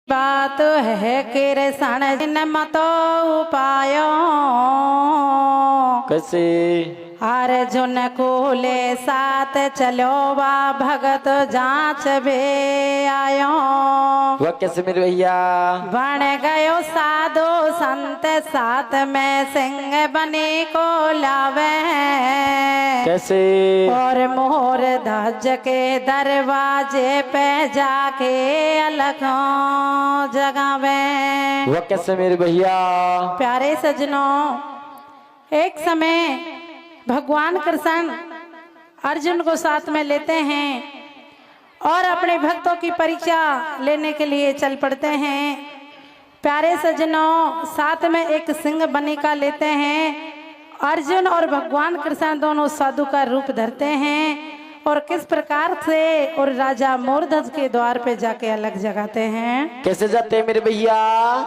बात है कृष्ण जिन मतो उपायो कैसे अर्जुन कूले साथ चलो बा भगत जांच बे आयो। वह कैसे मेरे भैया बन गयो साधु संत साथ में सिंह बने को लावे कैसे और मोर धज के दरवाजे पे जाके अलगों जगावे। वह कैसे मेरे भैया प्यारे सजनों, एक समय भगवान कृष्ण अर्जुन को साथ में लेते हैं और अपने भक्तों की परीक्षा लेने के लिए चल पड़ते हैं। प्यारे सजनों, साथ में एक सिंह बनिका लेते हैं। अर्जुन और भगवान कृष्ण दोनों साधु का रूप धरते हैं और किस प्रकार से और राजा मोरध्वज के द्वार पे जाके अलग जगाते हैं। कैसे जाते हैं मेरे भैया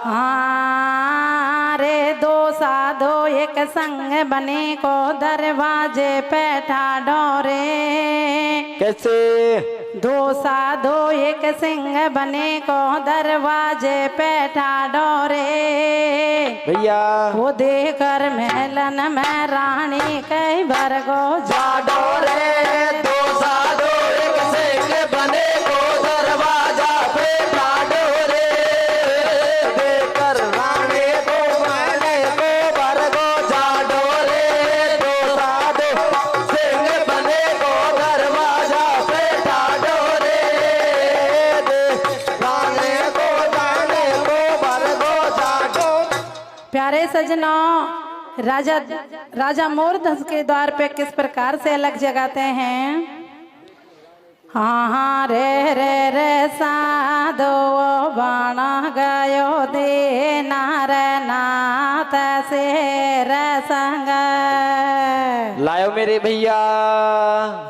हाँ रे दो साधो एक संग बने को दरवाजे पे ठाडो रे। कैसे दो साधो एक सिंह बने को दरवाजे पे ठाडो रे। भैया वो देकर महलन में रानी कई भरगो जाडो रे। दो साधो एक सिंह बने को दरवाजा पे ठाडो रे। देकर रानी को मैंने को भरगो जाडो रे। दो साधो सिंह बने को दरवाजा पे ठाडो रे। दे रानी को जाने को भरगो जाडो। प्यारे सजनों, राजा मोरध्वज के द्वार पे किस प्रकार से अलग जगाते हैं। हाँ हाँ रे रे रे साधो बाणा गयो दे नार नाथ से रसंग। लायो मेरे भैया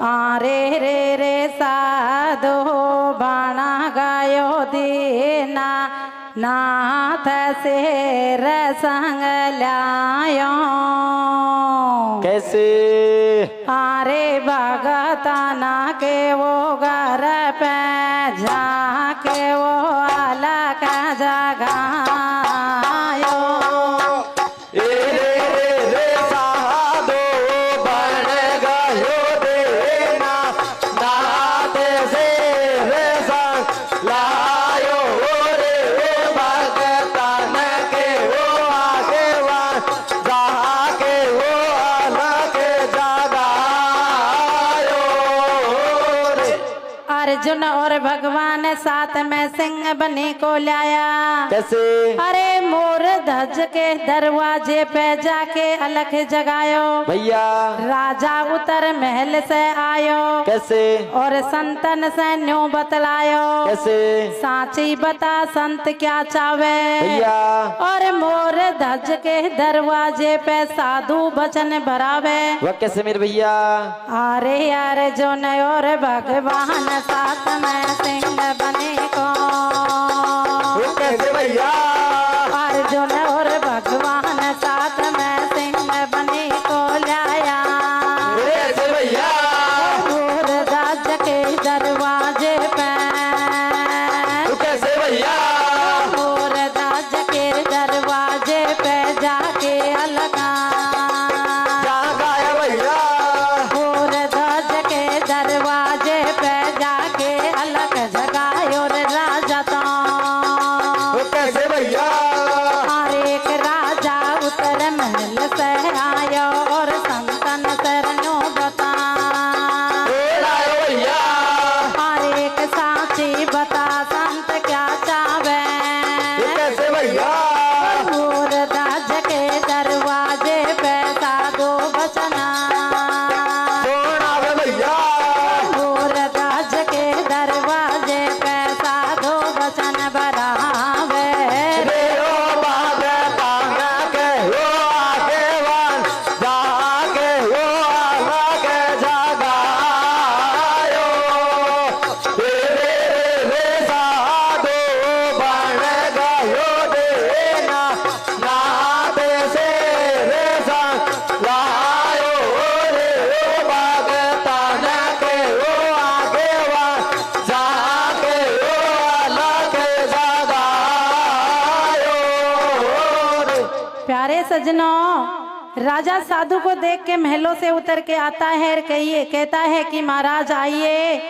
हाँ रे रे रे साधो बाणा गयो दे नाथ से रसंग लायो। कैसे आरे भगताना के वो घर पे जाके वो अलग जगायो। रे साधो बन गयो देना नाथ से रे संग लायो रे भगतन के वो आगे जाके वो अलग जगायो रे। अर्जुन और भगवान साथ में सिंह बने को लाया। कैसे अरे मोर ध्वज के दरवाजे पे जाके अलग जगायो। भैया राजा उतर महल से आयो। कैसे और संतन से न्यों बतलायो। कैसे साची बता संत क्या चावे। भैया और मोर ध्वज के दरवाजे पे साधु वचन भरावे। वह कैसे मेरे भैया अरे अर्जुन और भगवान साथ में सिंह बने को। वह कैसे भैया अर्जुन और भगवान साथ में सिंह बने को लाया। कैसे भैया मोर ध्वज के दरवाजे पे। कैसे भैया मोर ध्वज के दरवाजे पे जाके अलगा। गाया भैया मोर ध्वज के दरवाजे पे जाके अलग जगायो रे राजा तो। कैसे भैया हर एक राजा उतर महल से आयो और संतन शरणो बता। लायो भैया हर एक साची बता संत क्या चावे। कैसे भैया मोर ध्वज के दरवाजे पे साधो बचना। सोना भैया मोर ध्वज के दरवाजे पे साधो वचन बरावे। रे ओ बागे पांगा के हो आगे वन जाके हो अलग जगायो। रे साधो बन गयो दे सजनों, राजा साधु को देख के महलों से उतर के आता है और कहता है कि महाराज आइए,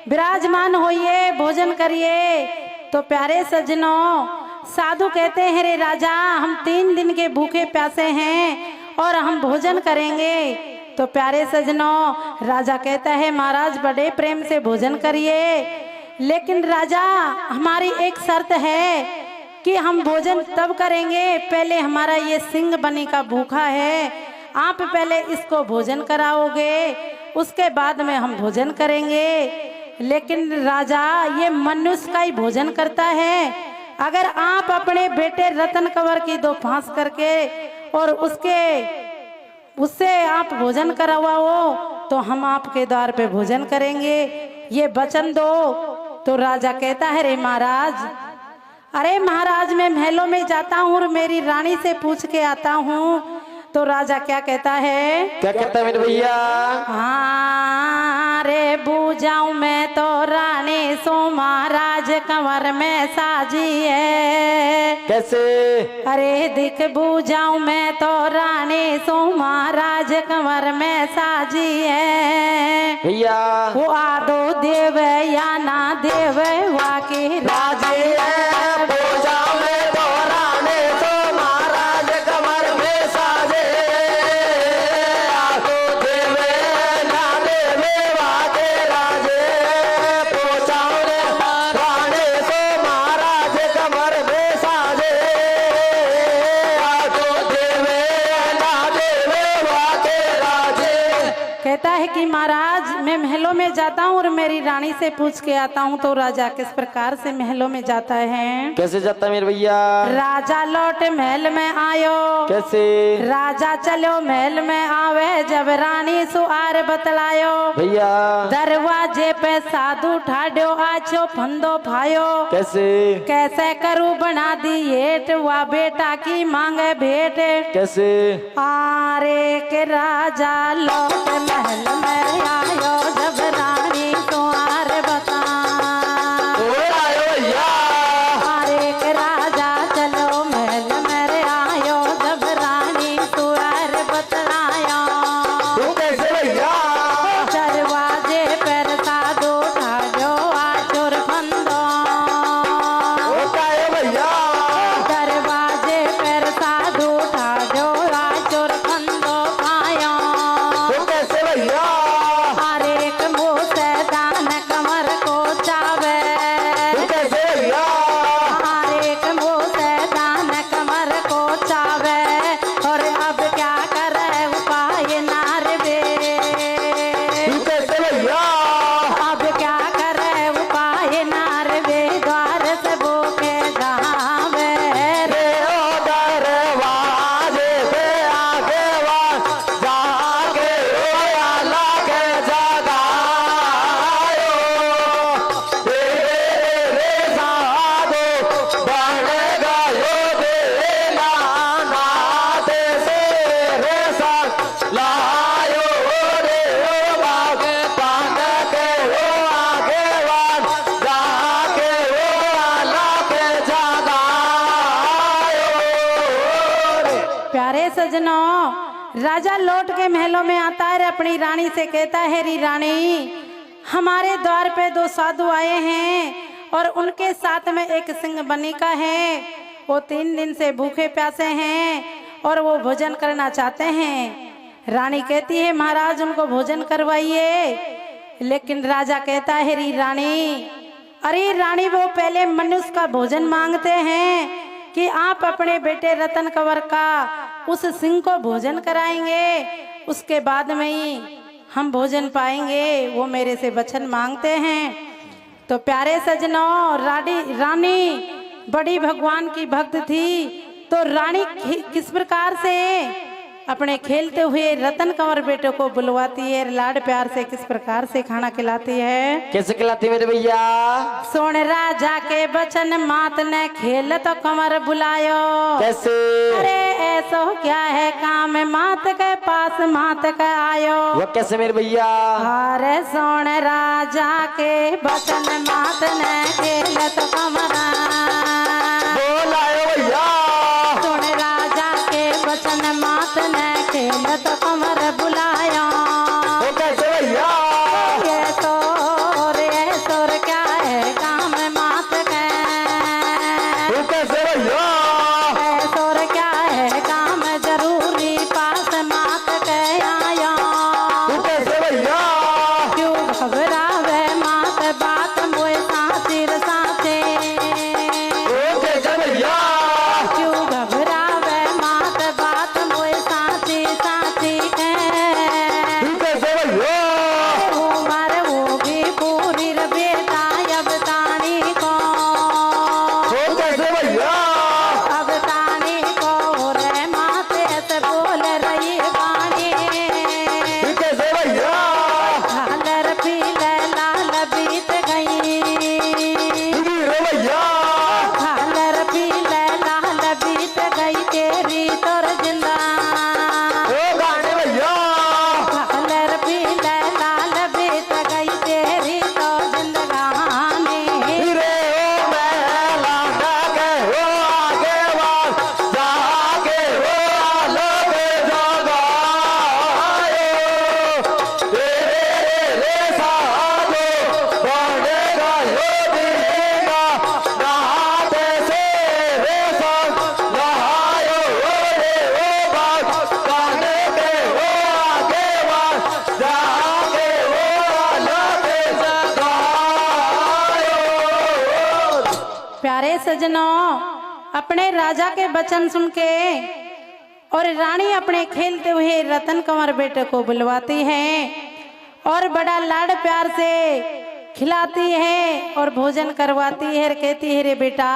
विराजमान होइए, भोजन करिए। तो प्यारे सजनों, साधु कहते हैं रे राजा, हम 3 दिन के भूखे प्यासे हैं और हम भोजन करेंगे। तो प्यारे सजनों, राजा कहता है महाराज बड़े प्रेम से भोजन करिए, लेकिन राजा हमारी एक शर्त है कि हम भोजन तब करेंगे, पहले हमारा ये सिंह बनी का भूखा है, आप पहले इसको भोजन कराओगे, उसके बाद में हम भोजन करेंगे। लेकिन राजा ये मनुष्य का ही भोजन करता है, अगर आप अपने बेटे रतन कंवर की 2 फांस करके और उससे आप भोजन करवाओ तो हम आपके द्वार पे भोजन करेंगे, ये वचन दो। तो राजा कहता है रे महाराज, अरे महाराज मैं महलों में जाता हूँ और मेरी रानी से पूछ के आता हूँ। तो राजा क्या कहता है? क्या कहता है मेरे भैया? हाँ रे बूझाऊं मैं तो रानी सो महाराज कंवर में साजी है। कैसे? अरे दिख बूझाऊं मैं तो रानी सो महाराज कंवर में साजी है। भैया वो आदो देव या ना देव वाके राजी है, पूजा में तो रानी तो महाराज कमर में साजे, आगो देवे ना देवे वाके राजे, पूजा में रानी तो महाराज कमर में साजे, आगो देवे ना देवे वाके राजे। कहता है कि महाराज मैं महलों में जाता हूँ और मेरी रानी से पूछ के आता हूँ। तो राजा किस प्रकार से महलों में जाता है? कैसे जाता मेरे भैया? राजा लौट महल में आयो। कैसे? राजा चलो महल में आवे, जब रानी सुआर बतलायो। भैया दरवाजे पे साधु ठाड्यो, आछो फंदो फायो। कैसे? कैसे करूँ बना दी हेट, वा बेटा की मांगे भेंट। कैसे? आरे के राजा लौट महल में आयो, जब रानी सुआर बता। आयो भैया आरे के राजा चलो महल में आयो, जब रानी सुआर बतलायो। तू कैसे भैया? दरवाजे पर साधु ठाड्यो, आचुर फंदो। आयो भैया दरवाजे पर साधु ठाड्यो, आचुर फंदो पायो। तू कैसे भैया? हर एक मुँह से दान कमर को चावे। तू कैसे भैया? हर एक मुँह से दान कमर को चावे, और अब क्या करे उपाय नारवे। तू कैसे भैया? अब क्या करे उपाय नारवे, द्वार से बोके जावे रे। रे ओ दरवाजे पे आगे वान, जाके ओ आला के जगायो। रे रे रे साधो बन गयो देना, नाते से रे सा लायो। रे ओ बागे पान के ओ आगे वान, जाके ओ आला के जगायो। प्यारे सजनों, राजा लौट के महलों में आता है, अपनी रानी से कहता है री रानी, हमारे द्वार पे 2 साधु आए हैं और उनके साथ में एक सिंह बनिका है। वो 3 दिन से भूखे प्यासे हैं और वो भोजन करना चाहते हैं। रानी कहती है महाराज उनको भोजन करवाइए। लेकिन राजा कहता है री रानी, अरे रानी वो पहले मनुष्य का भोजन मांगते हैं कि आप अपने बेटे रतन कंवर का उस सिंह को भोजन कराएंगे, उसके बाद में ही हम भोजन पाएंगे, वो मेरे से वचन मांगते हैं। तो प्यारे सजनों, रानी बड़ी भगवान की भक्त थी। तो रानी किस प्रकार से अपने खेलते हुए रतन कंवर बेटे को बुलवाती है, लाड प्यार से किस प्रकार से खाना खिलाती है? कैसे खिलाती मेरे भैया? सोन राजा के बचन मात ने खेल तो कंवर बुलायो। कैसे? अरे ऐसो क्या है काम, मात के पास मात का आयो। वो कैसे मेरे भैया? अरे सोन राजा के बचन मात ने खेल तो कंवर। बोल आयो भैया। सोन राजा के बचन सजनों, अपने राजा के वचन सुन के और रानी अपने खेलते हुए रतन कंवर बेटे को बुलवाती है और बड़ा लाड प्यार से खिलाती है और भोजन करवाती है और कहती है, रे बेटा।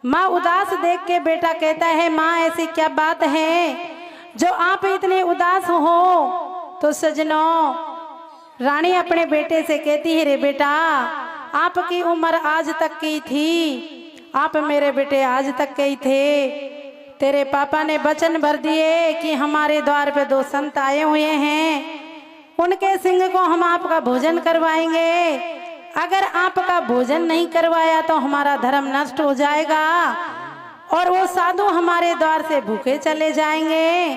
माँ उदास देख के बेटा कहता है, माँ ऐसी क्या बात है जो आप इतने उदास हो। तो सजनों, रानी अपने बेटे से कहती है, रे बेटा आपकी उम्र आज तक की थी, आप मेरे बेटे आज तक के ही थे। तेरे पापा ने वचन भर दिए कि हमारे द्वार पे 2 संत आए हुए हैं, उनके सिंह को हम आपका भोजन करवाएंगे। अगर आपका भोजन नहीं करवाया तो हमारा धर्म नष्ट हो जाएगा और वो साधु हमारे द्वार से भूखे चले जाएंगे।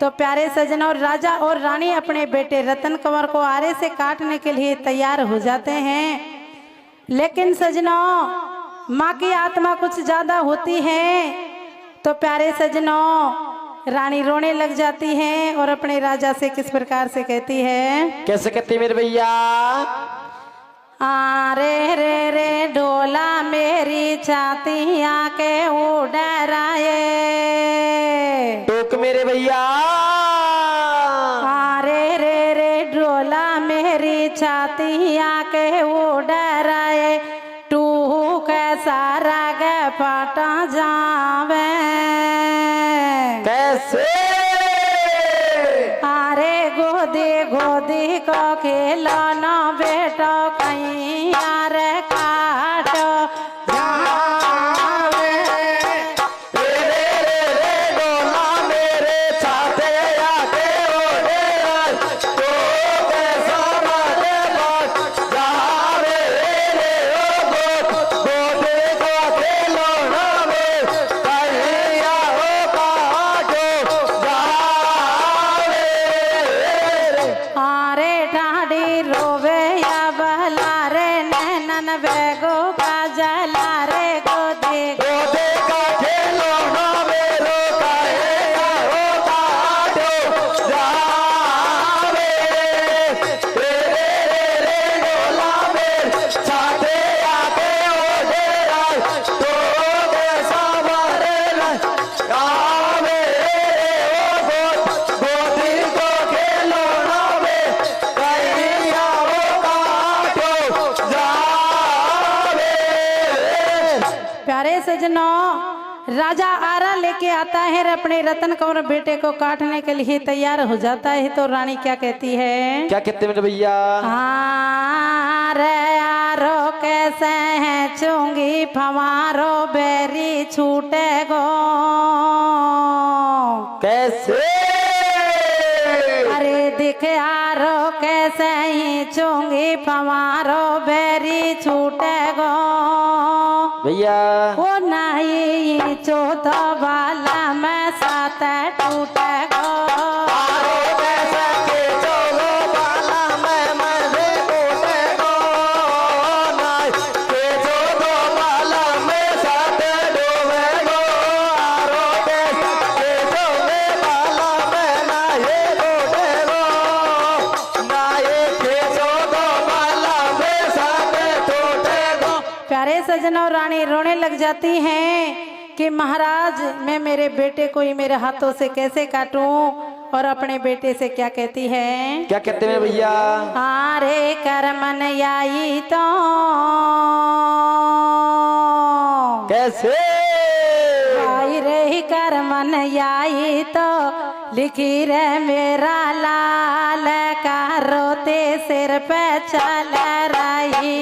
तो प्यारे सजनों, राजा और रानी अपने बेटे रतन कंवर को आरे से काटने के लिए तैयार हो जाते हैं। लेकिन सजनों, माँ की आत्मा कुछ ज्यादा होती है। तो प्यारे सजनों, रानी रोने लग जाती है और अपने राजा से किस प्रकार से कहती है, कैसे कहती मेरे भैया? आरे रे रे डोला मेरी छाती आके उड़ाए, टोक मेरे भैया। आरे रे रे डोला मेरी छाती आके उड़ाए, तू कैसा राग पाटा जावे। कैसे? अरे गोदी गोदी को खिलौना बेटा कहीं यार काटो जावे। रे रे रे रे डोला मेरे छाते आके ओढ़े आज, तो कैसा रागे बात जावे। रे ओ गोदे को खिलौना में कहीं आओ काटो जावे। आरे ठाडी रोवे या बहला रे नैनन बेगो काजला रे गोदी गोदे का खिलौना मेरो कहीं आओ काटो जावे। रे रे रे डोला मेरे छाते आके ओढ़े आज, तो कैसा मारे गावे। गोदी को खिलौना में कहीं आओ काटो जावे। प्यारे सजनों, राजा आरा लेके आता है और अपने रतन कंवर बेटे को काटने के लिए तैयार हो जाता है। तो रानी क्या कहती है, क्या कहते मेरे भैया? रे यारो कैसे है चुंगी फवारो बेरी छूटे गो। कैसे? अरे दिख यारो कैसे ही चुंगी फवारो बेरी छूटे गो। भैया वो नहीं चौथा वाला मैं साथ टूटे गो। आरो कैसे के चलो बाला मैं मजे टूटे गो। नाय के चलो बाला मैं साथ डूबे गो। आरो कैसे के चलो बाला मैं नाये टूटे गो। नाये के चलो बाला मैं साथ टूटे गो। प्यारे सजन और रानी रोने लग जाती हैं कि महाराज, मैं मेरे बेटे को ही मेरे हाथों से कैसे काटूं। और अपने बेटे से क्या कहती है, क्या कहते हैं भैया? आरे करमन आई तो कैसे? आई रे करमन आई तो लिखी रे मेरा लाल का रोते सिर पे चल रही।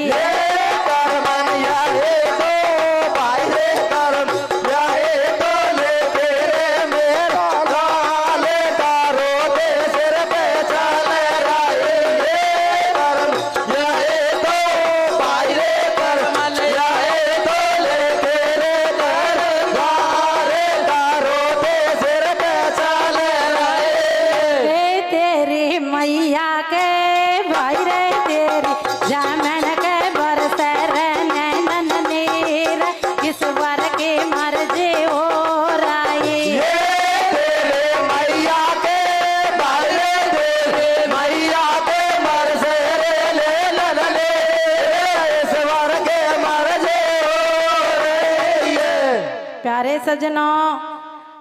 मैया के भाई रे तेरी जामन के बर प्यारे सजनों,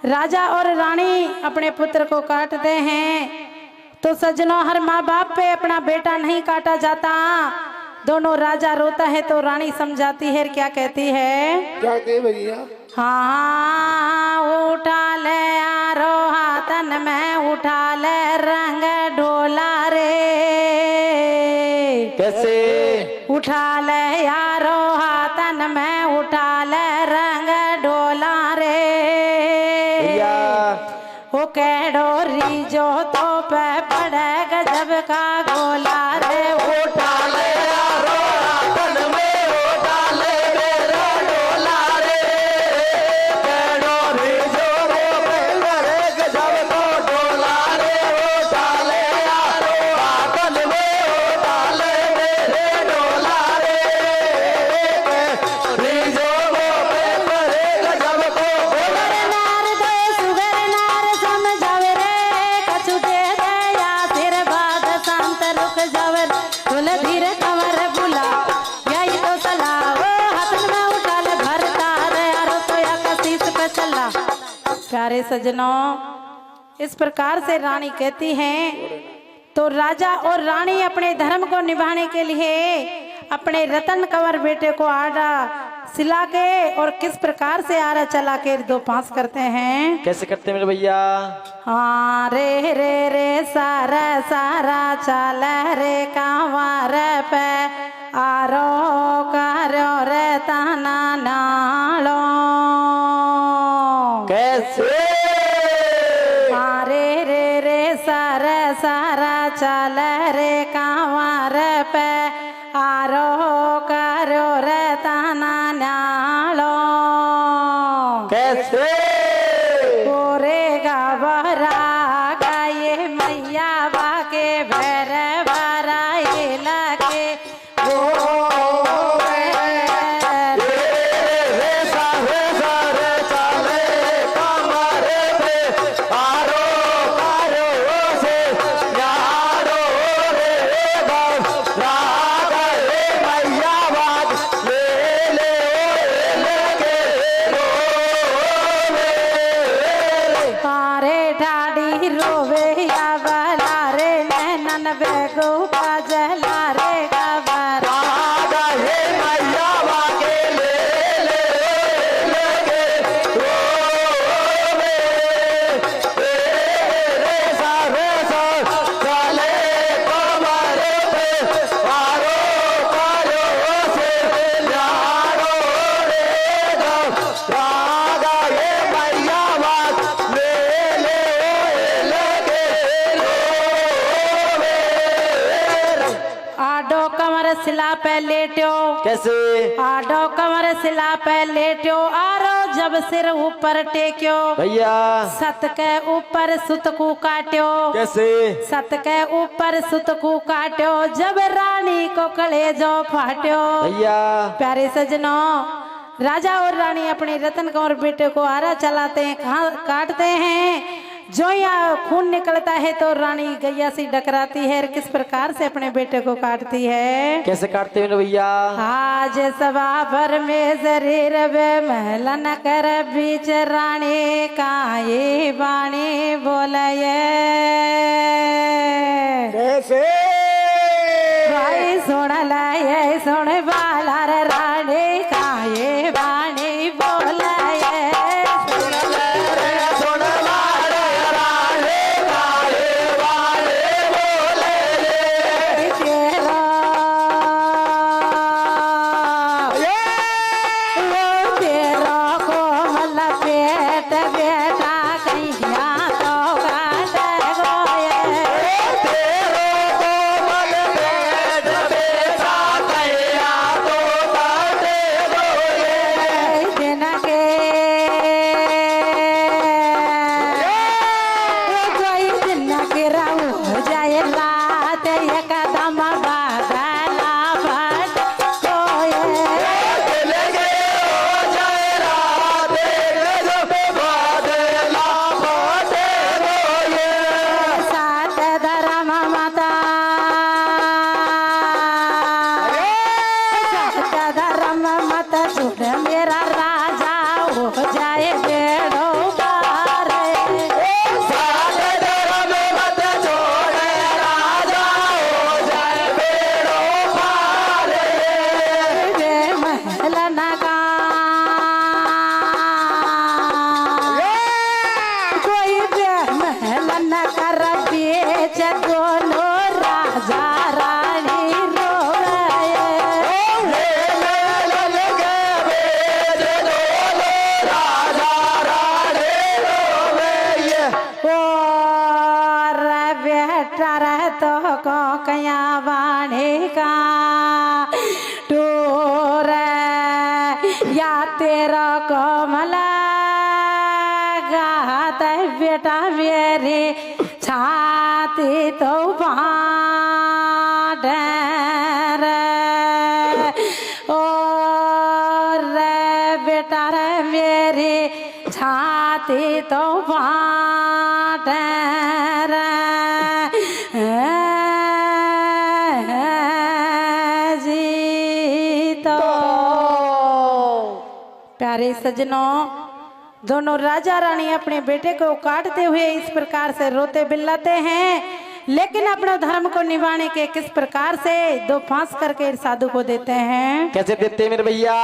राजा और रानी अपने पुत्र को काटते हैं तो सजनों हर माँ बाप पे अपना बेटा नहीं काटा जाता। दोनों राजा रोता है तो रानी समझाती है, क्या कहती है? क्या कहे भैया? हाँ उठा ले यारो हाथन में उठा ले रंग ढोला रे। कैसे? उठा ले यारो हाथन में उठा ले रंग ढोला रे। भैया वो केड़ो रीजो तो पे पड़े गजब का गोला रे। उठा ले यारो हाथन में उठा ले मेरा डोला रे। केड़ो रीजो रे करे गजब को डोला रे। उठा ले यारो हाथन में उठा ले मेरे डोला रे। रीजो वो करे गजब को डोला रे। नार दे सुगर नार समझावे रे, कछु दे दया फिर बाद शांत रुक जावे। बोल धीरे कमर बुला यही तो सलाह, वो हाथन में उठा ले भरता रे यारो तो या कसीस पे चला। प्यारे सजनों, इस प्रकार से रानी कहती हैं तो राजा और रानी अपने धर्म को निभाने के लिए अपने रतन कंवर बेटे को आड़ा सिला के और किस प्रकार से आरा चला के दो पांस करते हैं। कैसे करते हैं मेरे भैया? हाँ रे रे रे सारा सारा चल रे कंवर पे आरो करो रे ताना नालो। कैसे? हाँ रे रे रे सारा सारा चल रे कंवर पे आरो करो रे ताना नालो। कैसे? ओरे गबरा गाये मैया बाके भैर भराए लगे रोवे या बला रे नैनन बेगो जला रे गबरा। सिला पे लेट्यो। कैसे? आडो कमर सिला पे लेट्यो आरो जब सिर ऊपर टेक्यो भैया सत के ऊपर सुत को काट्यो। कैसे? सत के ऊपर सुत को काट्यो जब रानी को कलेजो फाट्यो। भैया प्यारे सजनों, राजा और रानी अपने रतन कंवर बेटे को आरा चलाते हैं, काटते हैं। जो यहाँ खून निकलता है तो रानी गैया से डकराती है। किस प्रकार से अपने बेटे को काटती है? कैसे काटते हैं भैया? आज सभा पर में शरीर वे महलन कर बीच रानी काये बाणी बोलये। कैसे? भाई सुन लाये सुन बाला रे रानी काये बाणी बोलये। तेरो कमला गात बेटा मेरे छाती तो बाँट और बेटा रे मेरी छाती तो बाँट जी तो प्यारे सजनों, दोनों राजा रानी अपने बेटे को काटते हुए इस प्रकार से रोते बिल्लाते हैं, लेकिन अपने धर्म को निभाने के किस प्रकार से दो फांस करके साधु को देते हैं। कैसे देते मेरे भैया?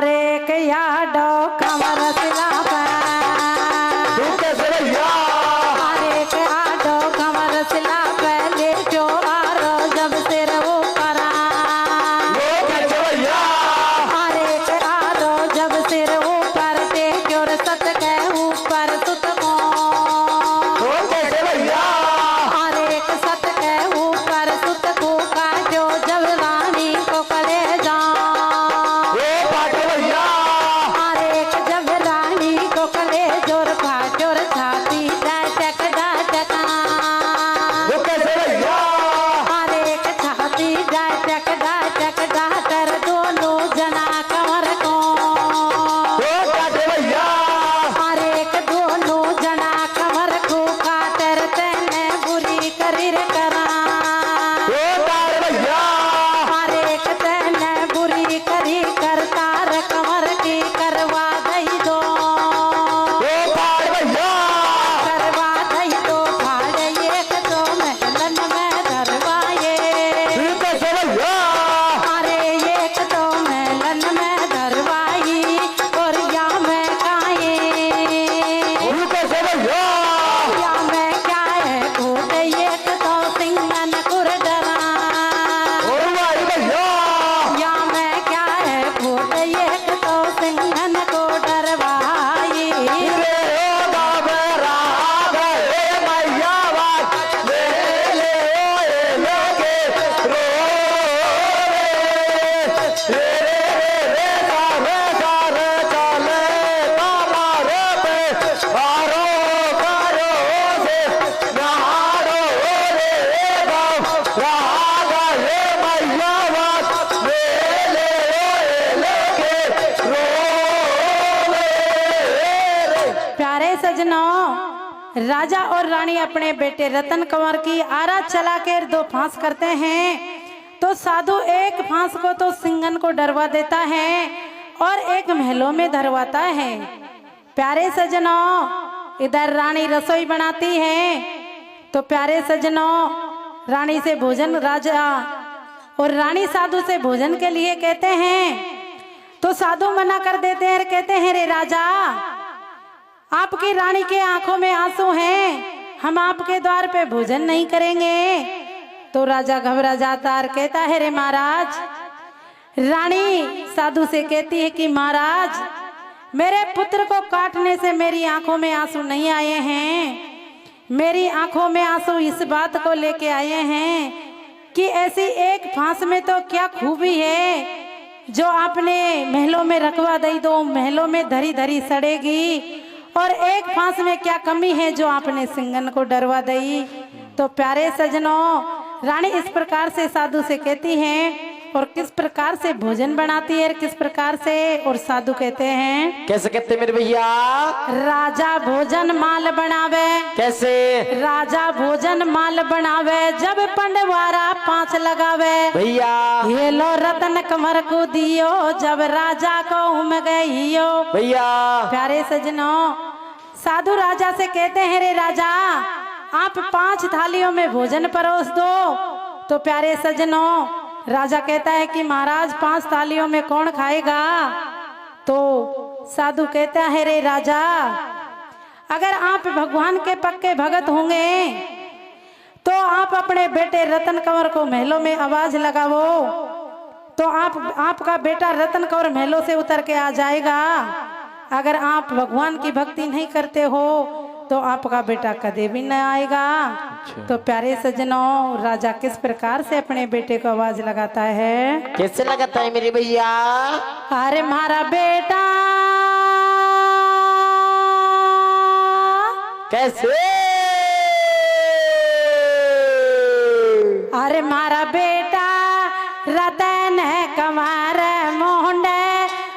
रे कया डो कमर सिला कैसे भैया? रे कया डो कमर सिला पहले जो आरो जब सिर वो करा। कैसे भैया? रे कया डो जब सिर ऊपर टेक्यो रे सत के ऊपर सुत को। कैसे भैया? रे सत के ऊपर सुत को का जो जब रानी को कले जा। जब रानी को कले जोर फाटोर छाती डाटक डाटका। कैसे भैया? एक छाती डाटक डाटक डाटर दोनों जना कमर को। कैसे भैया? एक दोनों जना कमर को काटर तेने बुरी करीर करा। भैया? एक तेने बुरी करी करता रे कमर की करवा दई दो। करवा दई दो फाड़ एक दो महलन में धरवाए। कैसे भैया? अरे एक दो महलन में धरवाई और या में काए। कैसे भैया? या में क्या है घोट एक दो सिंगन कुर डरा। भैया? या में क्या है घोट एक दो सिंगन को डरवाई। प्यारे सजनों, राजा और रानी अपने बेटे रतन कंवर की आरा चला कर दो फांस करते हैं, तो साधु एक फांस को तो सिंगन को डरवा देता है और एक महलों में धरवाता है। प्यारे सजनों, इधर रानी रसोई बनाती है, तो प्यारे सजनों, रानी से भोजन राजा और रानी साधु से भोजन के लिए कहते हैं, तो साधु मना कर देते हैं, कहते हैं रे राजा, आपकी रानी के आंखों में आंसू हैं, हम आपके द्वार पे भोजन नहीं करेंगे। तो राजा घबरा जाता और कहता है रे महाराज। रानी साधु से कहती है कि महाराज, मेरे पुत्र को काटने से मेरी आंखों में आंसू नहीं आए हैं, मेरी आंखों में आंसू इस बात को लेके आए हैं कि ऐसी एक फांस में तो क्या खूबी है जो आपने महलों में रखवा दी, दो महलों में धरी धरी सड़ेगी, और एक फांस में क्या कमी है जो आपने सिंगन को डरवा दी। तो प्यारे सजनों, रानी इस प्रकार से साधु से कहती हैं और किस प्रकार से भोजन बनाती है, किस प्रकार से, और साधु कहते हैं कैसे कहते मेरे भैया? राजा भोजन माल बनावे। कैसे? राजा भोजन माल बनावे, जब पंडवारा 5 लगावे भैया। ये लो रतन कंवर को दियो, जब राजा को उम गईयो भैया। प्यारे सजनों, साधु राजा से कहते हैं रे राजा, आप 5 थालियों में भोजन परोस दो। तो प्यारे सजनों, राजा कहता है कि महाराज 5 थालियों में कौन खाएगा? तो साधु कहता है रे राजा, अगर आप भगवान के पक्के भगत होंगे तो आप अपने बेटे रतन कंवर को महलों में आवाज लगाओ, तो आपका बेटा रतन कंवर महलों से उतर के आ जाएगा। अगर आप भगवान की भक्ति नहीं करते हो तो आपका बेटा कदे भी न आएगा। तो प्यारे सजनों, राजा किस प्रकार से अपने बेटे को आवाज लगाता है? कैसे लगाता है मेरे भैया? अरे मारा बेटा कैसे? अरे मारा बेटा रतन कमार मोहंडे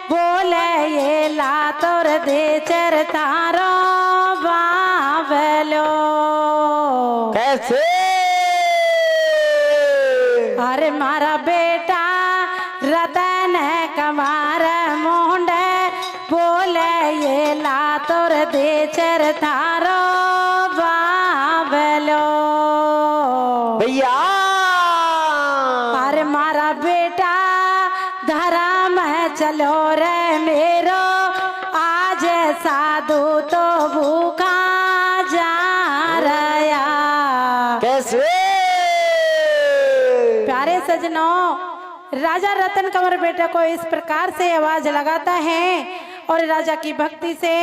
बोले ये ला तोर दे चर तारो बाबलो। कैसे? अरे मारा बेटा रतन कमार मोहंडे बोले ये ला तोर दे चर तारो बाबलो। भैया अरे मारा बेटा धरा में चलो रे मेरो, आज साधु तो भूखा जा रहा। कैसे? प्यारे सजनों, राजा रतन कंवर बेटा को इस प्रकार से आवाज लगाता है और राजा की भक्ति से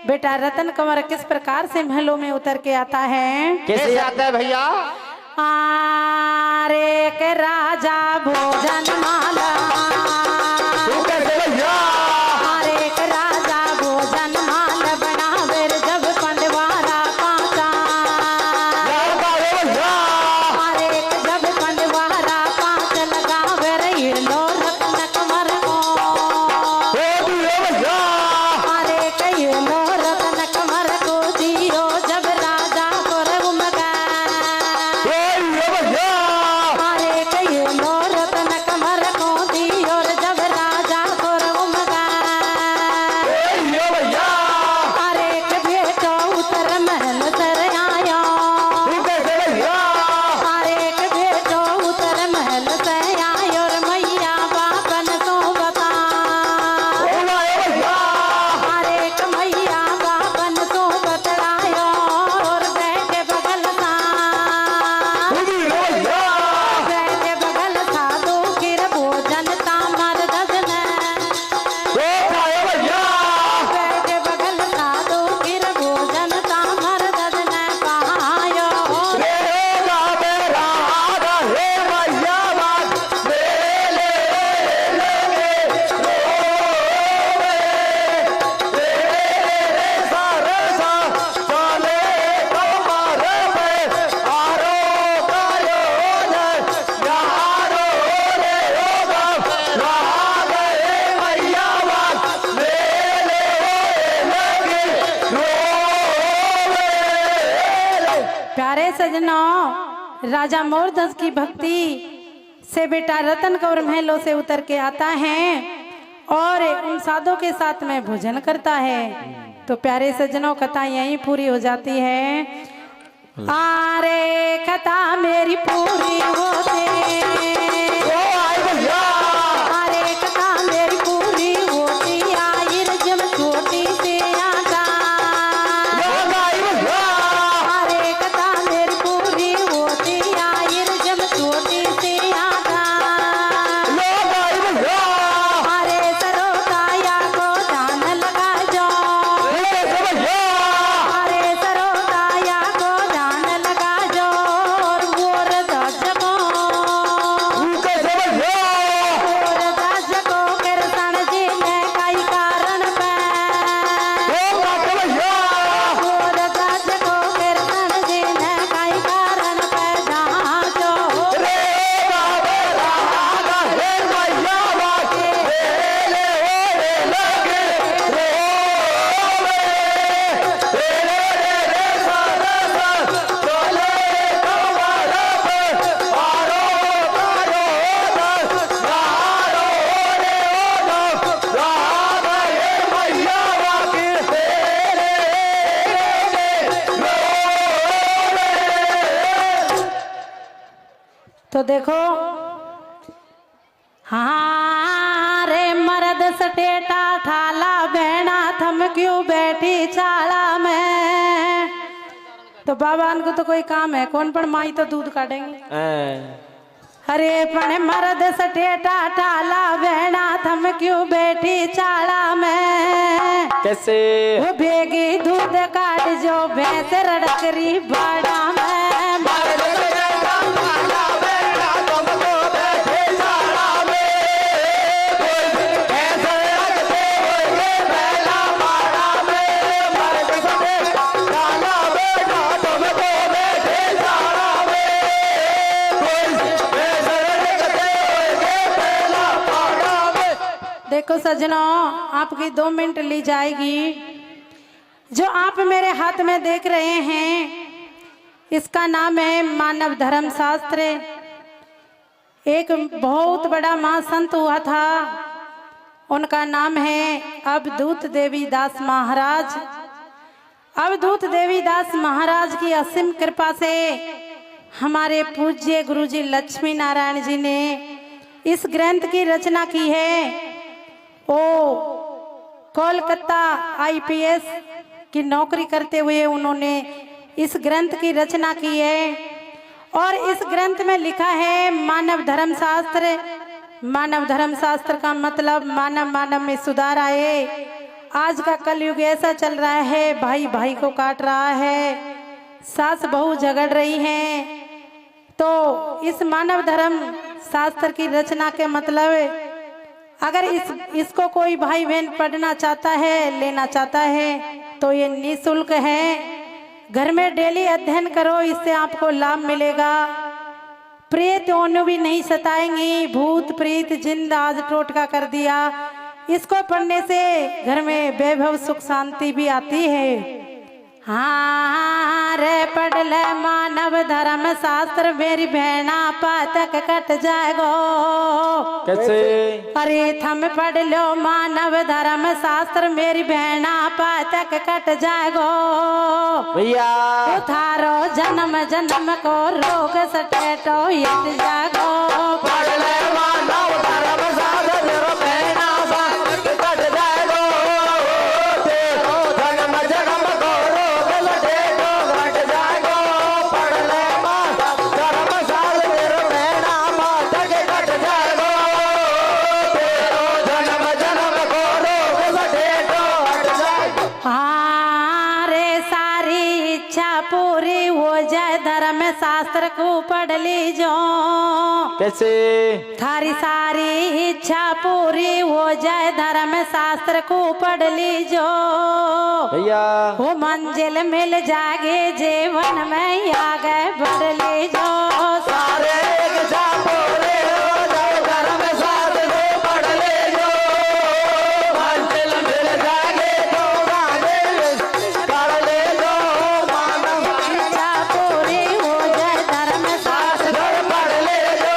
बेटा रतन कंवर किस प्रकार से महलों में उतर के आता है? कैसे आता है भैया? आरे के राजा भोजन माला। कैसे भैया? आरे के राजा भोजन माल बनावे जब पंडवारा पाचा। आरे के जब पंडवारा पाच लगावे लो रत्न कमर को। आरे के लो रत्न कमर को दियो जब राजा को उमगा। अरे कहियो लो रतन कमर को दियो जब राजा को उमगा। अरे के बेटो उतर महल सर आयो। अरे के बेटो उतर महल से आयो रे मैया बापन तो बता। अरे के मैया बापन तो बतलायो और बैठे बगल सा। बैठे बगल साधु किर भोजन तामर ददन। बैठे बगल साधु किर भोजन तामर ददन पायो। प्यारे सजनों, राजा मोरध्वज की भक्ति से बेटा रतन कंवर महलों से उतर के आता है और उन साधुओं के साथ में भोजन करता है। तो प्यारे सजनों, कथा यहीं पूरी हो जाती है। आरे कथा मेरी पूरी होते। अरे कथा मेरी पूरी होती आई जब छोटी सी आटा। अरे कथा मेरी पूरी होती आई जब छोटी सी आटा। अरे सरोताया को ध्यान लगा जो। अरे सरोताया को ध्यान लगा जो और मोर दस को। मोर दस को कृष्ण जी ने कई कारण पे। मोर दस को कृष्ण जी ने कई कारण पे जहाँ जो। तो देखो, हाँ रे मर्द सटेटा ठाला बहना थम क्यों बैठी चाला में। तो बाबा इनको तो कोई काम है कौन, पण माई तो दूध काटेंगे। अरे पण मर्द सटेटा ठाला बहना थम क्यों बैठी चाला में। कैसे वो बेगी दूध काट जो भैंस रड़करी बाड़ा में मारे बेटा माला बेटा तुमको बैठे सारा में कोई ऐसे रखते होंगे पहला मारा में मारे बेटा माला बेटा तुमको बैठे सारा में कोई ऐसे रखते होंगे पहला मारा में। देखो सजनों, आपकी 2 मिनट ली जाएगी। जो आप मेरे हाथ में देख रहे हैं इसका नाम है मानव धर्म शास्त्र। एक बहुत बड़ा महासंत हुआ था, उनका नाम है अवधूत देवी दास महाराज। अवधूत देवी दास महाराज की असीम कृपा से हमारे पूज्य गुरुजी लक्ष्मी नारायण जी ने इस ग्रंथ की रचना की है। ओ कोलकाता आईपीएस की नौकरी करते हुए उन्होंने इस ग्रंथ की रचना की है और इस ग्रंथ में लिखा है मानव धर्म शास्त्र। मानव धर्म शास्त्र का मतलब मानव में सुधार आए। आज का कलयुग ऐसा चल रहा है, भाई भाई को काट रहा है, सास बहू झगड़ रही हैं। तो इस मानव धर्म शास्त्र की रचना के मतलब अगर इसको कोई भाई बहन पढ़ना चाहता है, लेना चाहता है तो ये निःशुल्क है। घर में डेली अध्ययन करो, इससे आपको लाभ मिलेगा। प्रेत ओनु भी नहीं सताएंगी, भूत प्रेत जिंद आज टोटका कर दिया। इसको पढ़ने से घर में वैभव सुख शांति भी आती है। हाँ रे पढ़ ले मानव धर्म शास्त्र, मेरी बहना पातक कट जाएगो। कैसे अरे थम पढ़ लो मानव धर्म शास्त्र, मेरी बहना पातक कट जाएगो। भैया थारो जन्म जन्म को रोग सटेटो यट जागो। पढ़ ले मानव धर्म शास्त्र, तेरो बहना पातक कट जाएगो। तेरो जन्म जन्म को रोग लटेटो घट जाएगो। पढ़ ले मानव धर्म शास्त्र, तेरो बहना पातक कट जाएगो। तेरो जन्म जन्म को रोग लटेटो घट जाएगो। हाँ रे सारी इच्छा पूरी हो जाए, धर्म शास्त्र को पढ़ लीजो। कैसे थारी सारी इच्छा पूरी हो जाए, धर्म शास्त्र को पढ़ लीजो। भैया वो मंजिल मिल जागे जीवन में आगे बढ़ लीजो। सारे इच्छा पूरे हो जाए, धर्म शास्त्र को पढ़ ले जो। मंजिल मिल जाएगी तो आगे कर ले जो। मानव इच्छा पूरी हो जाए, धर्म शास्त्र शास्त्र पढ़ ले जो।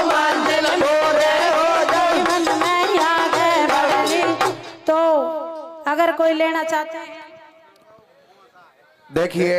मंजिल पूरे हो जाए। जीवन में आगे बढ़ ली। तो अगर कोई लेना चाहता है देखिए